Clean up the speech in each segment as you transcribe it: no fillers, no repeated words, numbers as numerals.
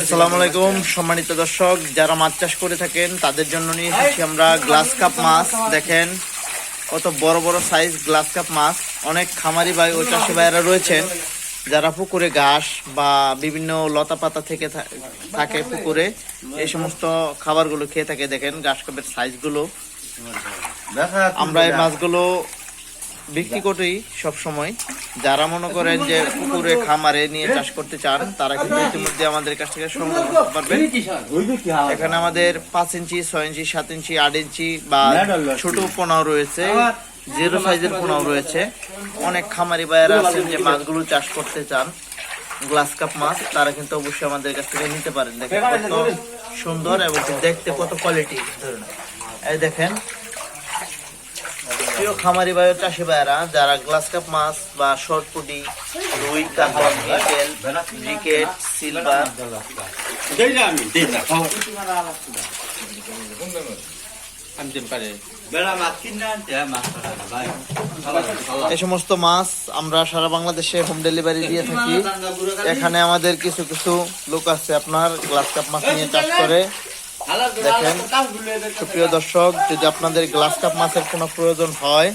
আসসালামু আলাইকুম সম্মানিত দর্শক, যারা মাছ চাষ করে থাকেন তাদের জন্য নিয়ে এসেছি আমরা গ্লাস কাপ মাছ। দেখেন কত বড় বড় সাইজ গ্লাস কাপ মাছ। অনেক খামারি ভাই ও চাষি ভাইয়েরা রয়েছেন যারা পুকুরে ঘাস বা বিভিন্ন লতা পাতা থেকে থাকে পুকুরে এই সমস্ত খাবারগুলো খেয়ে থাকে। দেখেন ঘাস কাপের সাইজগুলো। আমরা এই মাছগুলো বিক্রি করি সব সময়। যারা মনে করেন যে পুকুরে খামারে নিয়ে চাষ করতে চান তারা কিন্তু ইতিমধ্যে আমাদের কাছ থেকে সংগ্রহ করতে পারবেন। এখানে আমাদের 5 ইঞ্চি, 6 ইঞ্চি, 7 ইঞ্চি, 8 ইঞ্চি বা ছোট পোনাও রয়েছে, জিরো সাইজের পোনাও রয়েছে। অনেক খামারি ভাইয়েরা আছেন যে মাছগুলো চাষ করতে চান গ্লাস কাপ মাছ, তারা কিন্তু অবশ্যই আমাদের কাছ থেকে নিতে পারেন। দেখেন কত সুন্দর এবং দেখতে কত কোয়ালিটি। এই দেখেন প্রিয় খামারি ভাই চাষি ভাইয়েরা, যারা গ্লাস কাপ মাছ বা শর্ট পুটি, রুই, কাতল, মৃগেল, ব্রিকেট, সিলভার এই সমস্ত মাছ আমরা সারা বাংলাদেশে হোম ডেলিভারি দিয়ে থাকি। এখানে আমাদের কিছু কিছু লোক আছে আপনার গ্লাস কাপ মাছ নিয়ে চাষ করে। দেখেন সুপ্রিয় দর্শক, যদি আপনাদের গ্লাস কাপ মাছের কোনো প্রয়োজন হয়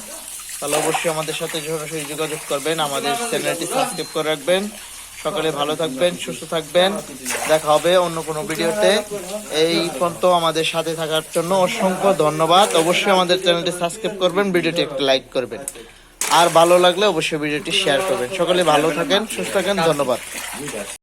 তাহলে অবশ্যই আমাদের সাথে সরাসরি যোগাযোগ করবেন। আমাদের চ্যানেলটি সাবস্ক্রাইব করে রাখবেন। সকালে ভালো থাকবেন, সুস্থ থাকবেন। দেখা হবে অন্য কোনো ভিডিওতে। এই পর্যন্ত আমাদের সাথে থাকার জন্য অসংখ্য ধন্যবাদ। অবশ্যই আমাদের চ্যানেলটি সাবস্ক্রাইব করবেন, ভিডিওটি একটু লাইক করবেন, আর ভালো লাগলে অবশ্যই ভিডিওটি শেয়ার করবেন। সকলে ভালো থাকেন, সুস্থ থাকেন, ধন্যবাদ।